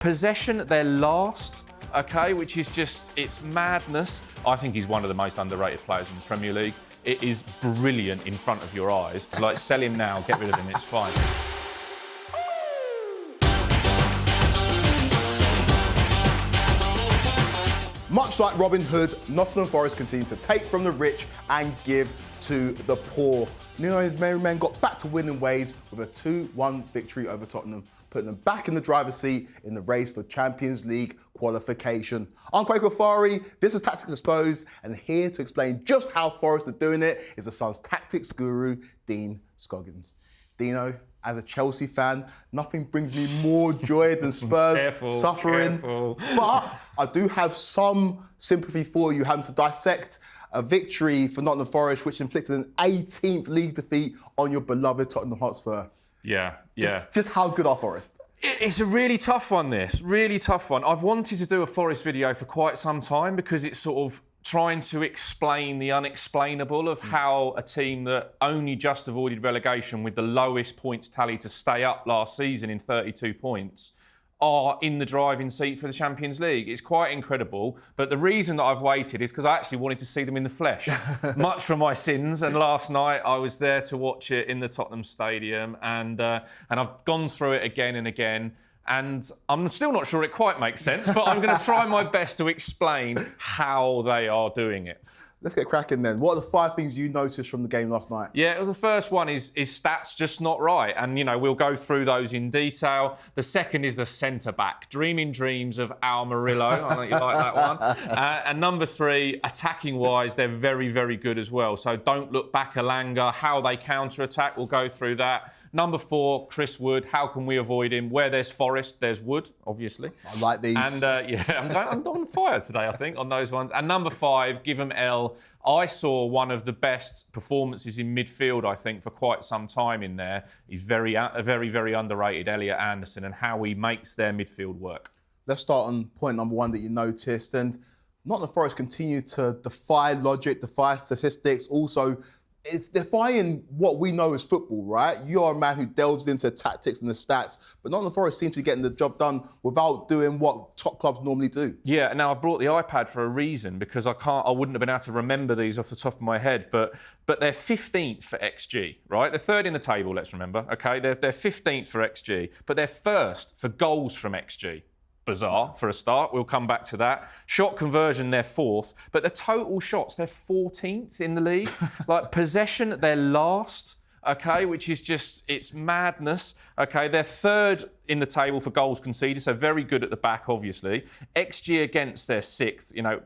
Possession, they're last, okay, which is just, it's madness. I think he's one of the most underrated players in the Premier League. It is brilliant in front of your eyes. Like, sell him now, get rid of him, it's fine. Much like Robin Hood, Nottingham Forest continue to take from the rich and give to the poor. Nuno and his merry men got back to winning ways with a 2-1 victory over Tottenham, putting them back in the driver's seat in the race for Champions League qualification. I'm Kweku Afari, this is Tactics Exposed, and here to explain just how Forest are doing it is the Sun's tactics guru, Dean Scoggins. Dino, as a Chelsea fan, nothing brings me more joy than Spurs suffering. But I do have some sympathy for you having to dissect a victory for Nottingham Forest, which inflicted an 18th league defeat on your beloved Tottenham Hotspur. Yeah. Just how good are Forest? It's a really tough one, this. Really tough one. I've wanted to do a Forest video for quite some time because it's sort of trying to explain the unexplainable of how a team that only just avoided relegation with the lowest points tally to stay up last season in 32 points are in the driving seat for the Champions League. It's quite incredible, but the reason that I've waited is because I actually wanted to see them in the flesh, much for my sins. And last night I was there to watch it in the Tottenham Stadium, and I've gone through it again and again. And I'm still not sure it quite makes sense, but I'm going to try my best to explain how they are doing it. Let's get cracking then. What are the 5 things you noticed from the game last night? Yeah, it was the first one is stats just not right. And, you know, we'll go through those in detail. The second is the centre-back, dreaming dreams of our Murillo. I know you like that one. And number 3, attacking-wise, they're very, very good as well. So don't look back Elanga, how they counter-attack, we'll go through that. Number 4, Chris Wood, how can we avoid him? Where there's Forest, there's Wood, obviously. I like these. And, I'm on fire today, I think, on those ones. And number 5, give him L. I saw one of the best performances in midfield, I think, for quite some time in there. He's very, very underrated, Elliot Anderson, and how he makes their midfield work. Let's start on point number 1 that you noticed. And Nottingham Forest continue to defy logic, defy statistics, also it's defying what we know as football, right? You're a man who delves into tactics and the stats, but Nottingham Forest seems to be getting the job done without doing what top clubs normally do. Yeah, now I've brought the iPad for a reason because I wouldn't have been able to remember these off the top of my head, but they're 15th for XG, right? They're third in the table, let's remember, okay? They're 15th for XG, but they're first for goals from XG. Bizarre for a start. We'll come back to that. Shot conversion, they're 4th, but the total shots, they're 14th in the league. Like possession, they're last, okay, which is just, it's madness, okay. They're 3rd in the table for goals conceded, so very good at the back, obviously. XG against, they're 6th, you know,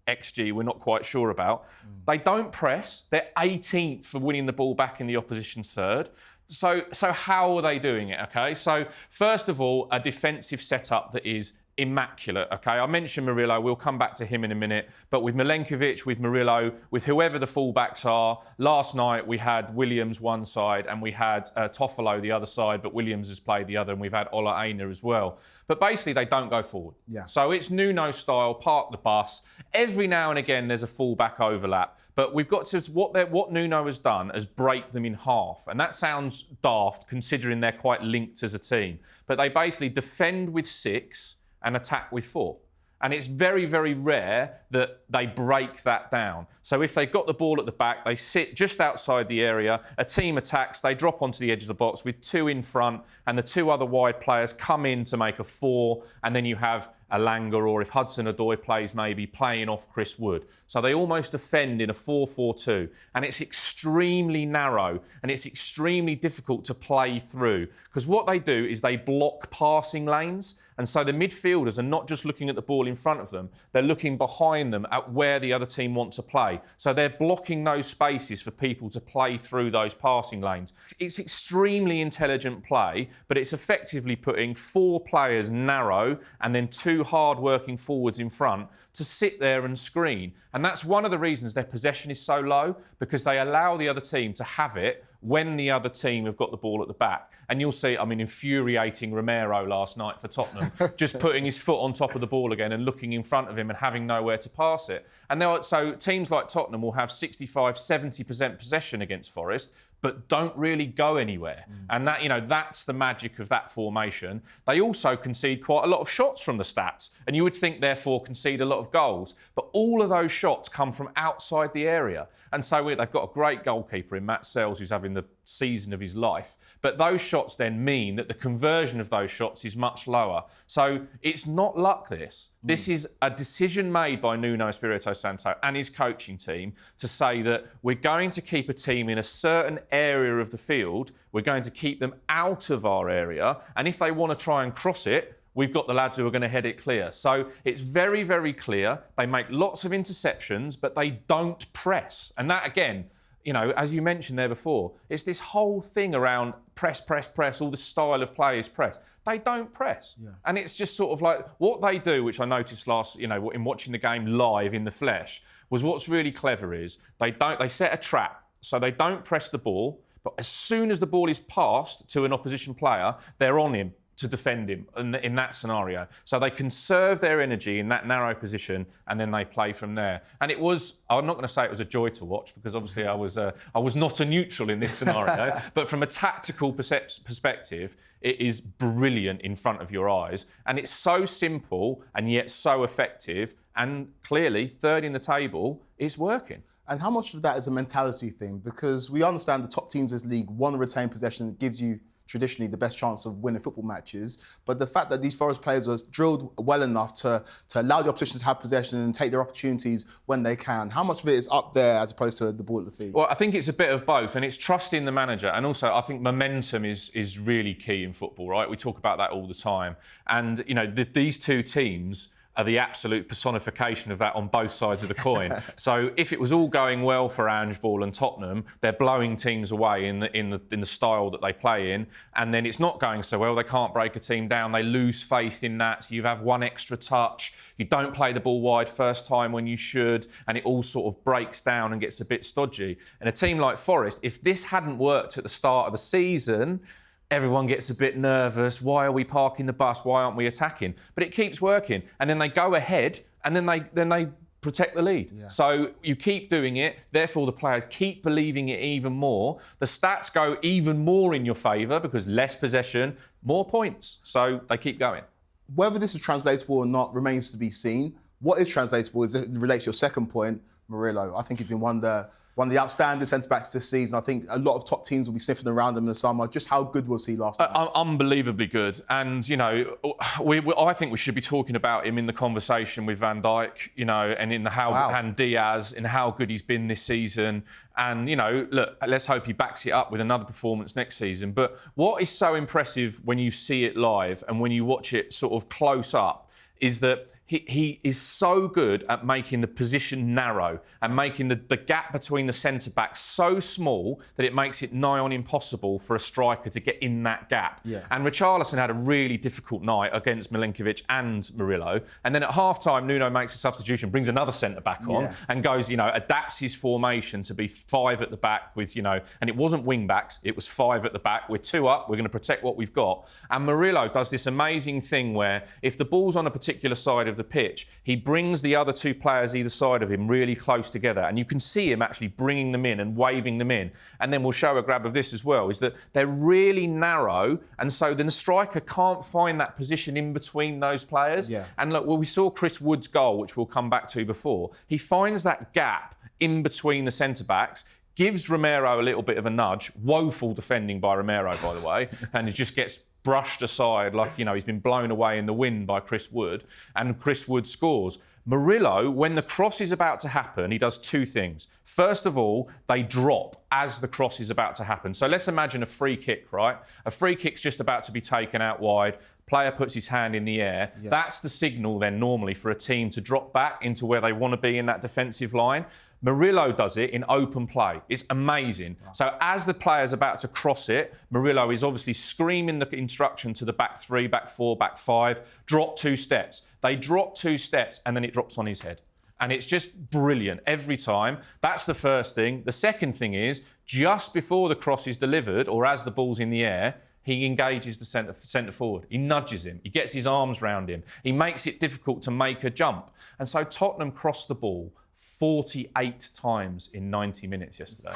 XG, we're not quite sure about. They don't press. They're 18th for winning the ball back in the opposition 3rd. So how are they doing it, okay? So, first of all, a defensive setup that is immaculate, okay? I mentioned Murillo, we'll come back to him in a minute, but with Milenkovic, with Murillo, with whoever the fullbacks are, last night we had Williams one side and we had Toffolo the other side, but Williams has played the other, and we've had Ola Aina as well. But basically, they don't go forward. Yeah. So it's Nuno style, park the bus. Every now and again, there's a fullback overlap, but we've got to, what Nuno has done is break them in half, and that sounds daft considering they're quite linked as a team, but they basically defend with 6 and attack with 4. And it's very, very rare that they break that down. So if they've got the ball at the back, they sit just outside the area, a team attacks, they drop onto the edge of the box with 2 in front, and the 2 other wide players come in to make a 4, and then you have Elanga, or if Hudson-Odoi plays, maybe playing off Chris Wood. So they almost defend in a 4-4-2, and it's extremely narrow, and it's extremely difficult to play through, because what they do is they block passing lanes. And so the midfielders are not just looking at the ball in front of them, they're looking behind them at where the other team want to play. So they're blocking those spaces for people to play through those passing lanes. It's extremely intelligent play, but it's effectively putting 4 players narrow and then 2 hard-working forwards in front to sit there and screen. And that's one of the reasons their possession is so low, because they allow the other team to have it when the other team have got the ball at the back. And you'll see, I mean, infuriating Romero last night for Tottenham, just putting his foot on top of the ball again and looking in front of him and having nowhere to pass it. And so teams like Tottenham will have 65, 70% possession against Forest, but don't really go anywhere. And that, that's the magic of that formation. They also concede quite a lot of shots from the stats, and you would think, therefore, concede a lot of goals. But all of those shots come from outside the area. And so they've got a great goalkeeper in Matt Sells, who's having the season of his life. But those shots then mean that the conversion of those shots is much lower. So it's not luck, this. This is a decision made by Nuno Espírito Santo and his coaching team to say that we're going to keep a team in a certain area of the field, we're going to keep them out of our area, and if they want to try and cross it, we've got the lads who are going to head it clear. So it's very, very clear. They make lots of interceptions, but they don't press. And that, again, as you mentioned there before, it's this whole thing around press, all this style of play is press. They don't press. Yeah. And it's just sort of like what they do, which I noticed in watching the game live in the flesh, was what's really clever is they set a trap. So they don't press the ball, but as soon as the ball is passed to an opposition player, they're on him to defend him in that scenario. So they conserve their energy in that narrow position, and then they play from there. And it was, I'm not going to say it was a joy to watch, because obviously I was not a neutral in this scenario, but from a tactical perspective, it is brilliant in front of your eyes. And it's so simple and yet so effective, and clearly, third in the table, it's working. And how much of that is a mentality thing? Because we understand the top teams in this league want to retain possession. It gives you traditionally the best chance of winning football matches. But the fact that these Forest players are drilled well enough to allow the opposition to have possession and take their opportunities when they can, how much of it is up there as opposed to the ball at the feet? Well, I think it's a bit of both, and it's trusting the manager. And also, I think momentum is really key in football, right? We talk about that all the time. And, these two teams are the absolute personification of that on both sides of the coin. So if it was all going well for Ange Ball and Tottenham, they're blowing teams away in the style that they play in, and then it's not going so well. They can't break a team down. They lose faith in that. So you have one extra touch. You don't play the ball wide first time when you should, and it all sort of breaks down and gets a bit stodgy. And a team like Forest, if this hadn't worked at the start of the season, everyone gets a bit nervous. Why are we parking the bus? Why aren't we attacking? But it keeps working. And then they go ahead, and then they protect the lead. Yeah. So you keep doing it. Therefore, the players keep believing it even more. The stats go even more in your favour because less possession, more points. So they keep going. Whether this is translatable or not remains to be seen. What is translatable is, it relates to your second point, MARLO. I think he's been one of the outstanding centre-backs this season. I think a lot of top teams will be sniffing around him in the summer. Just how good was he last night? Unbelievably good. And, I think we should be talking about him in the conversation with Van Dijk, and and Diaz, in how good he's been this season. And, look, let's hope he backs it up with another performance next season. But what is so impressive when you see it live and when you watch it sort of close up is that he is so good at making the position narrow and making the gap between the centre-backs so small that it makes it nigh on impossible for a striker to get in that gap. Yeah. And Richarlison had a really difficult night against Milinkovic and MARLO. And then at half-time, Nuno makes a substitution, brings another centre-back on and goes, adapts his formation to be 5 at the back with, and it wasn't wing-backs, it was 5 at the back. We're 2 up, we're going to protect what we've got. And MARLO does this amazing thing where if the ball's on a particular side of the pitch, he brings the other 2 players either side of him really close together, and you can see him actually bringing them in and waving them in. And then we'll show a grab of this as well, is that they're really narrow, and so then the striker can't find that position in between those players. Yeah. And look, we saw Chris Wood's goal, which we'll come back to before. He finds that gap in between the centre-backs, gives Romero a little bit of a nudge. Woeful defending by Romero, by the way, and he just gets brushed aside like, he's been blown away in the wind by Chris Wood, and Chris Wood scores. MARLO, when the cross is about to happen, he does 2 things. First of all, they drop as the cross is about to happen. So let's imagine a free kick, right? A free kick's just about to be taken out wide. Player puts his hand in the air. Yeah. That's the signal then normally for a team to drop back into where they want to be in that defensive line. MARLO does it in open play. It's amazing. Wow. So as the player's about to cross it, MARLO is obviously screaming the instruction to the back 3, back 4, back 5, drop 2 steps. They drop 2 steps and then it drops on his head. And it's just brilliant every time. That's the first thing. The second thing is, just before the cross is delivered, or as the ball's in the air, he engages the centre forward. He nudges him. He gets his arms round him. He makes it difficult to make a jump. And so Tottenham crossed the ball 48 times in 90 minutes yesterday.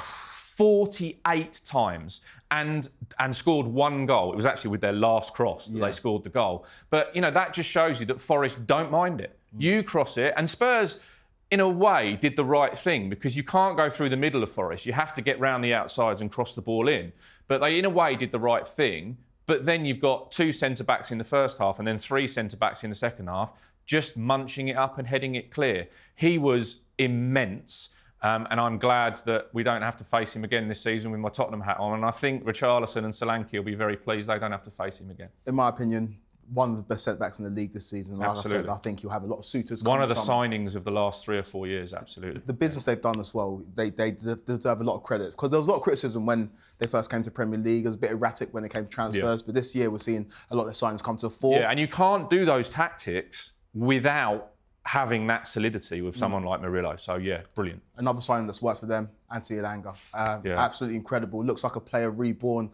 48 times and scored one goal. It was actually with their last cross that they scored the goal. But, that just shows you that Forest don't mind it. You cross it, and Spurs, in a way, did the right thing because you can't go through the middle of Forest. You have to get round the outsides and cross the ball in. But they, in a way, did the right thing. But then you've got 2 centre-backs in the first half and then 3 centre-backs in the second half, just munching it up and heading it clear. He was immense. And I'm glad that we don't have to face him again this season with my Tottenham hat on. And I think Richarlison and Solanke will be very pleased they don't have to face him again. In my opinion, one of the best centre-backs in the league this season. Like Absolutely. I said, I think you'll have a lot of suitors. One of the signings of the last 3 or 4 years, absolutely. The business they've done as well, they deserve a lot of credit. Because there was a lot of criticism when they first came to Premier League. It was a bit erratic when it came to transfers. But this year we're seeing a lot of their signings come to the fore. Yeah, and you can't do those tactics without having that solidity with someone like Murillo. So, yeah, brilliant. Another signing that's worked for them, Elanga. Absolutely incredible. Looks like a player reborn.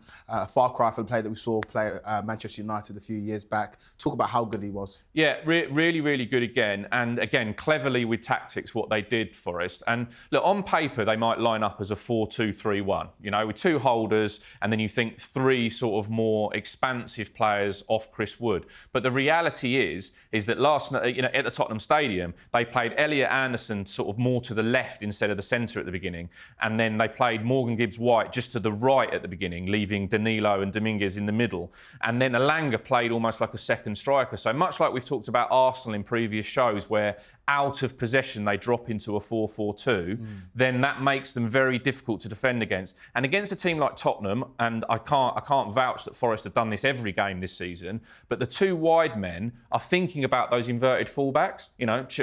Far cry from the player that we saw play at Manchester United a few years back. Talk about how good he was. Yeah, really, really good again. And again, cleverly with tactics, what they did, Forest. And look, on paper, they might line up as a 4-2-3-1, with 2 holders, and then you think 3 sort of more expansive players off Chris Wood. But the reality is that last night, at the Tottenham Stadium, they played Elliot Anderson sort of more to the left instead of the centre at the beginning. And then they played Morgan Gibbs-White just to the right at the beginning, leaving Danilo and Dominguez in the middle. And then Elanga played almost like a second striker. So much like we've talked about Arsenal in previous shows, where out of possession they drop into a 4-4-2, then that makes them very difficult to defend against. And against a team like Tottenham, and I can't vouch that Forest have done this every game this season, but the 2 wide men are thinking about those inverted fullbacks,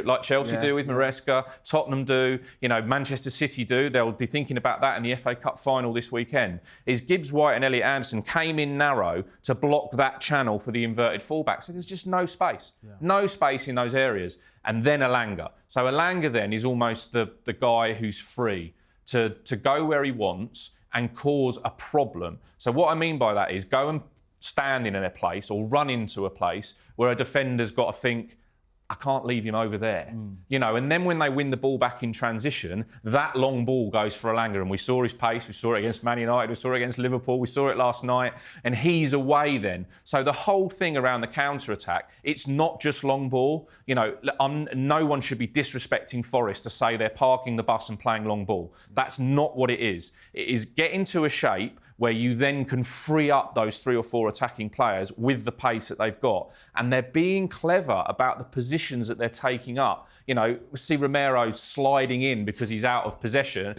like Chelsea do with Maresca, Tottenham do, Manchester City do. They'll be thinking about that in the FA Cup final this weekend. Is Gibbs-White and Elliot Anderson came in narrow to block that channel for the inverted fullback. So there's just no space. No space in those areas. And then Elanga. So Elanga then is almost the guy who's free to go where he wants and cause a problem. So what I mean by that is go and stand in a place or run into a place where a defender's got to think, I can't leave him over there. And then when they win the ball back in transition, that long ball goes for Elanga. And we saw his pace. We saw it against Man United. We saw it against Liverpool. We saw it last night. And he's away then. So the whole thing around the counter-attack, it's not just long ball. No one should be disrespecting Forest to say they're parking the bus and playing long ball. That's not what it is. It is get into a shape where you then can free up those 3 or 4 attacking players with the pace that they've got. And they're being clever about the positions that they're taking up. See Romero sliding in because he's out of position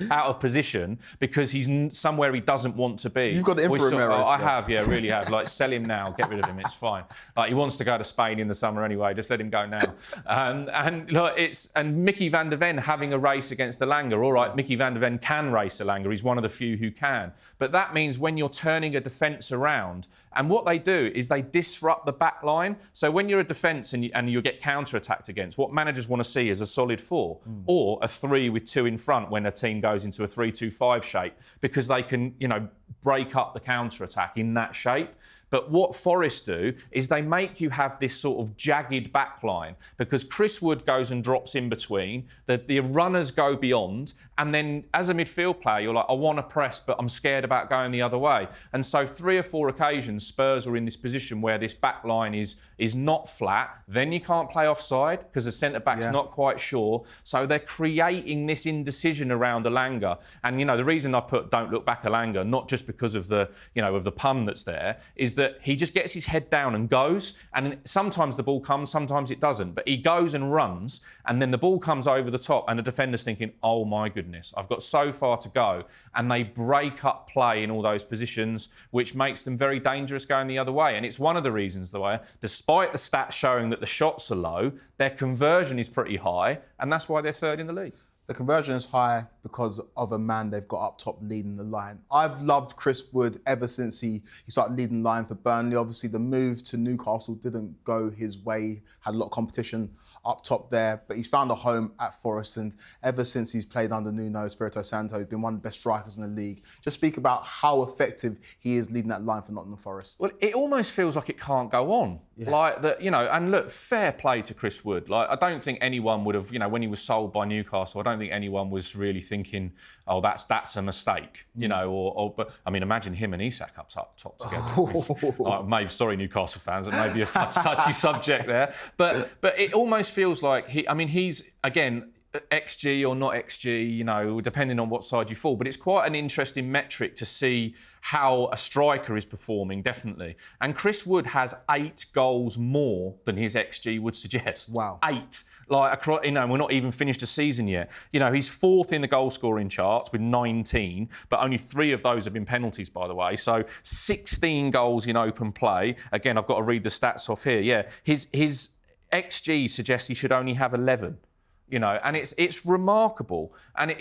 because he's somewhere he doesn't want to be. You've got it in for Romero. I have, really have. Like, sell him now, get rid of him, it's fine. Like, he wants to go to Spain in the summer anyway, just let him go now. And Mickey van der Ven having a race against Elanga. All right, Mickey van der Ven can race Elanga. He's one of the few who can. But that means when you're turning a defence around, and what they do is they disrupt the back line. So when you're a defence and you get counter-attacked against, what managers want to see is a solid 4 or a 3 with 2 in front when a team goes into a 3-2-5 shape, because they can, break up the counter-attack in that shape. But what Forest do is they make you have this sort of jagged back line, because Chris Wood goes and drops in between, the runners go beyond, and then as a midfield player, you're like, I want to press, but I'm scared about going the other way. And so 3 or 4 occasions, Spurs were in this position where this back line is not flat. Then you can't play offside because the centre-back's not quite sure. So they're creating this indecision around Elanga. And, the reason I've put don't look back Elanga, not just because of the, of the pun that's there, is that he just gets his head down and goes. And sometimes the ball comes, sometimes it doesn't. But he goes and runs, and then the ball comes over the top, and the defender's thinking, oh my goodness, I've got so far to go. And they break up play in all those positions, which makes them very dangerous going the other way. And it's one of the reasons why, despite the stats showing that the shots are low, their conversion is pretty high, and that's why they're 3rd in the league. The conversion is high because of a man they've got up top leading the line. I've loved Chris Wood ever since he started leading the line for Burnley. Obviously, the move to Newcastle didn't go his way, had a lot of competition up top there, but he's found a home at Forest, and ever since he's played under Nuno Espírito Santo, he's been one of the best strikers in the league. Just speak about how effective he is leading that line for Nottingham Forest. Well, it almost feels like it can't go on. Like that, and look, fair play to Chris Wood. Like, I don't think anyone would have, when he was sold by Newcastle, I don't think anyone was really thinking, oh, that's a mistake, you know, but I mean, imagine him and Isak up top together. Maybe, sorry, Newcastle fans, it may be a touchy subject there, but it almost feels like he's, again, XG or not XG, you know, depending on what side you fall. But it's quite an interesting metric to see how a striker is performing, definitely. And Chris Wood has 8 goals more than his XG would suggest. Wow. 8. Like, across, you know, we're not even finished a season yet. You know, he's 4th in the goal scoring charts with 19, but only 3 of those have been penalties, by the way. So 16 goals in open play. Again, I've got to read the stats off here. Yeah, his XG suggests he should only have 11. You know, and it's remarkable. And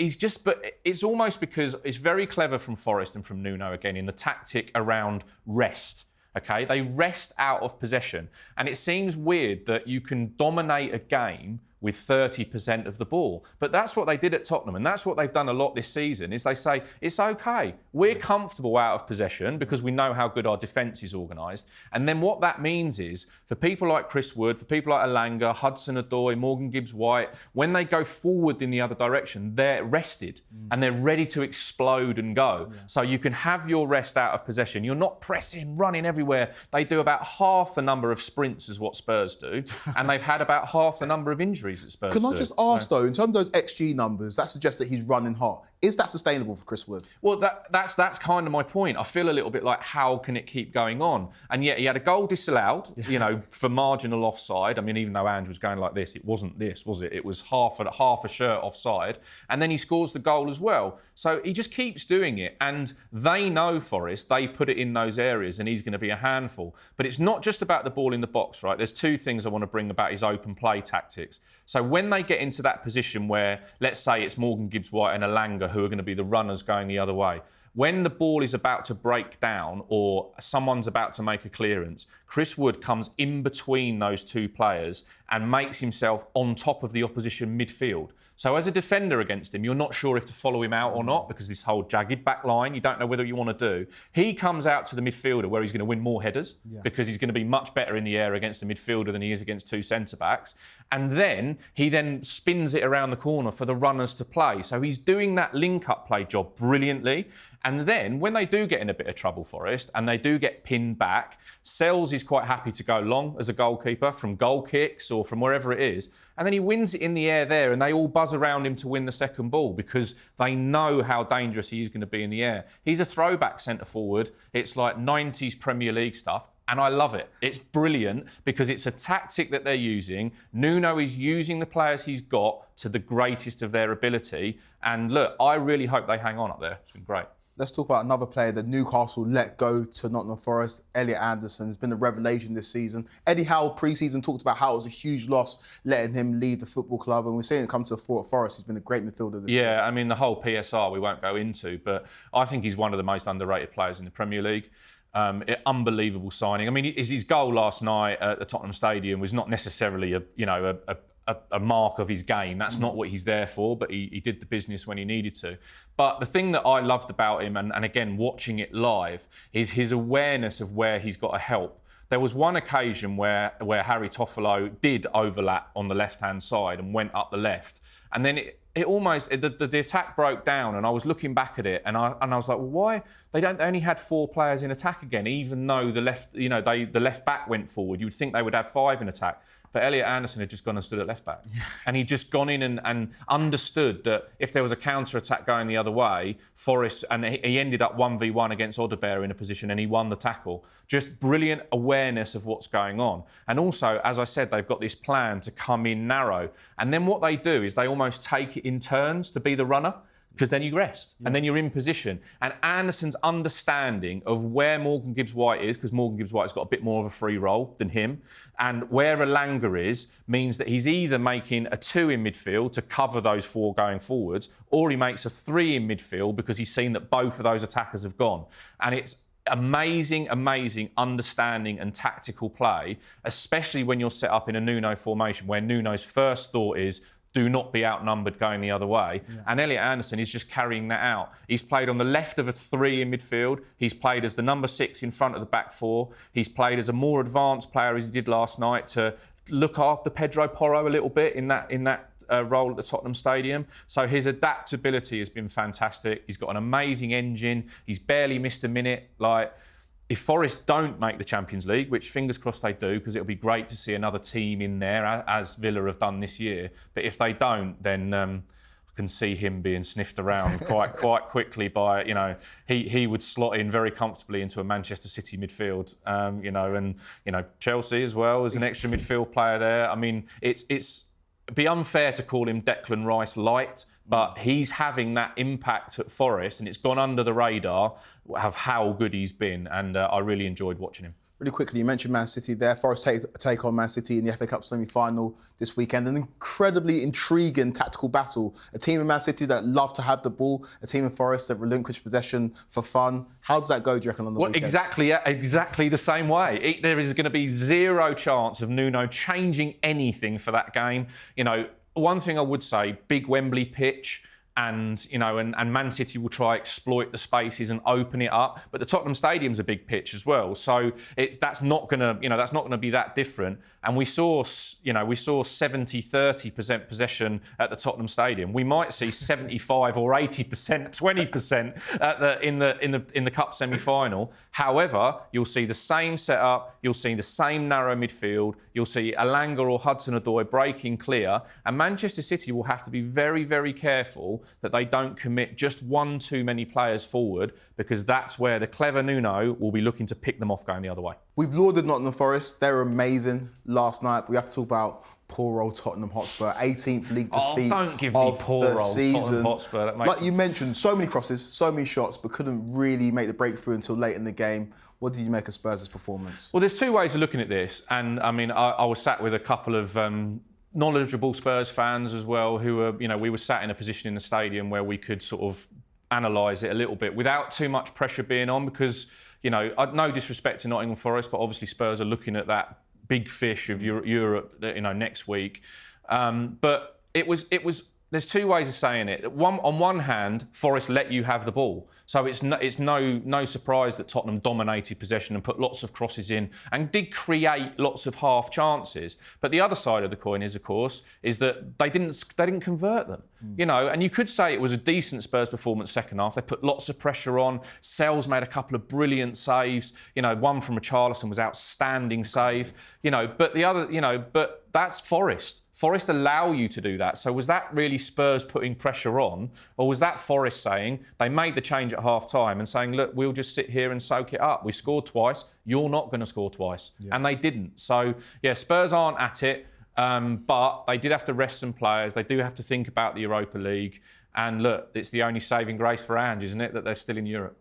but it's almost because it's very clever from Forest and from Nuno, again, in the tactic around rest. Okay, they rest out of possession. And it seems weird that you can dominate a game with 30% of the ball. But that's what they did at Tottenham, and that's what they've done a lot this season, is they say, it's okay. We're comfortable out of possession because we know how good our defence is organised. And then what that means is, for people like Chris Wood, for people like Elanga, Hudson-Odoi, Morgan Gibbs-White, when they go forward in the other direction, they're rested and they're ready to explode and go. Yeah. So you can have your rest out of possession. You're not pressing, running everywhere. They do about half the number of sprints as what Spurs do, and they've had about half the number of injuries. Can I just ask though, in terms of those XG numbers, that suggests that he's running hot. Is that sustainable for Chris Wood? Well, that's kind of my point. I feel a little bit like, how can it keep going on? And yet he had a goal disallowed, you know, for marginal offside. I mean, even though Ange was going like this, it wasn't this, was it? It was half a shirt offside. And then he scores the goal as well. So he just keeps doing it. And they know, Forest, they put it in those areas and he's going to be a handful. But it's not just about the ball in the box, right? There's 2 things I want to bring about his open play tactics. So when they get into that position where, let's say it's Morgan Gibbs-White and Elanga who are going to be the runners going the other way, when the ball is about to break down or someone's about to make a clearance, Chris Wood comes in between those 2 players and makes himself on top of the opposition midfield. So as a defender against him, you're not sure if to follow him out or not, because this whole jagged back line, you don't know whether you want to do. He comes out to the midfielder where he's going to win more headers, because he's going to be much better in the air against a midfielder than he is against 2 centre-backs. And then he then spins it around the corner for the runners to play. So he's doing that link-up play job brilliantly. And then when they do get in a bit of trouble, Forest, and they do get pinned back, Sells is quite happy to go long as a goalkeeper from goal kicks or from wherever it is. And then he wins it in the air there, and they all buzz around him to win the second ball because they know how dangerous he is going to be in the air. He's a throwback centre forward. It's like 90s Premier League stuff. And I love it. It's brilliant because it's a tactic that they're using. Nuno is using the players he's got to the greatest of their ability. And look, I really hope they hang on up there. It's been great. Let's talk about another player that Newcastle let go to Nottingham Forest. Elliot Anderson has been a revelation this season. Eddie Howe pre-season talked about how it was a huge loss letting him leave the football club, and we're seeing it come to the fore at Forest. He's been a great midfielder this year. I mean, the whole PSR we won't go into, but I think he's one of the most underrated players in the Premier League. Unbelievable signing. I mean, his goal last night at the Tottenham Stadium was not necessarily a mark of his game. That's not what he's there for, but he did the business when he needed to. But the thing that I loved about him, and again, watching it live, is his awareness of where he's got to help. There was one occasion where Harry Toffolo did overlap on the left-hand side and went up the left. And then it almost, the attack broke down, and I was looking back at it and I was like, well, why? They only had 4 players in attack again, even though the left back went forward. You'd think they would have 5 in attack. But Elliot Anderson had just gone and stood at left back. And he'd just gone in and understood that if there was a counter-attack going the other way, Forest, and he ended up 1v1 against Odebear in a position and he won the tackle. Just brilliant awareness of what's going on. And also, as I said, they've got this plan to come in narrow. And then what they do is they almost take it in turns to be the runner, because then you rest and then you're in position. And Anderson's understanding of where Morgan Gibbs-White is, because Morgan Gibbs-White's got a bit more of a free role than him, and where Elanga is, means that he's either making a 2 in midfield to cover those 4 going forwards, or he makes a 3 in midfield because he's seen that both of those attackers have gone. And it's amazing understanding and tactical play, especially when you're set up in a Nuno formation where Nuno's first thought is, do not be outnumbered going the other way. Yeah. And Elliot Anderson is just carrying that out. He's played on the left of a 3 in midfield. He's played as the number 6 in front of the back 4. He's played as a more advanced player as he did last night to look after Pedro Porro a little bit in that role at the Tottenham Stadium. So his adaptability has been fantastic. He's got an amazing engine. He's barely missed a minute. Like, if Forest don't make the Champions League, which fingers crossed they do, because it'll be great to see another team in there, as Villa have done this year. But if they don't, then I can see him being sniffed around quite quickly by, he would slot in very comfortably into a Manchester City midfield, and Chelsea as well as an extra midfield player there. I mean, it'd be unfair to call him Declan Rice light, but he's having that impact at Forest, and it's gone under the radar of how good he's been, and I really enjoyed watching him. Really quickly, you mentioned Man City there. Forest take on Man City in the FA Cup semi-final this weekend. An incredibly intriguing tactical battle. A team in Man City that love to have the ball, a team in Forest that relinquish possession for fun. How does that go, do you reckon, on the weekend? Exactly the same way. There is going to be zero chance of Nuno changing anything for that game. One thing I would say, big Wembley pitch, and Man City will try exploit the spaces and open it up. But the Tottenham Stadium's a big pitch as well, so that's not gonna be that different. And we saw 70-30% possession at the Tottenham Stadium. We might see 75 or 80%, 20% in the cup semi-final. However, you'll see the same setup, you'll see the same narrow midfield, you'll see Elanga or Hudson-Odoi breaking clear, and Manchester City will have to be very, very careful that they don't commit just one too many players forward, because that's where the clever Nuno will be looking to pick them off going the other way. We've lauded Nottingham Forest. They were amazing last night. We have to talk about poor old Tottenham Hotspur, 18th league defeat don't give me poor the old season. Tottenham Hotspur. Like you mentioned, so many crosses, so many shots, but couldn't really make the breakthrough until late in the game. What did you make of Spurs' performance? Well, there's two ways of looking at this, and I mean, I was sat with a couple of knowledgeable Spurs fans as well, who were, we were sat in a position in the stadium where we could sort of analyse it a little bit without too much pressure being on, because, no disrespect to Nottingham Forest, but obviously Spurs are looking at that big fish of Europe, next week. But it was. There's two ways of saying it. On one hand, Forest let you have the ball, so it's no surprise that Tottenham dominated possession and put lots of crosses in and did create lots of half chances. But the other side of the coin is, of course, that they didn't convert them. And you could say it was a decent Spurs performance second half. They put lots of pressure on. Sells made a couple of brilliant saves. One from Richarlison was outstanding save. But the other, but that's Forest. Forest allow you to do that. So was that really Spurs putting pressure on, or was that Forest saying they made the change at half-time and saying, look, we'll just sit here and soak it up. We've scored twice. You're not going to score twice. Yeah. And they didn't. So, yeah, Spurs aren't at it, but they did have to rest some players. They do have to think about the Europa League. And look, it's the only saving grace for Ange, isn't it, that they're still in Europe.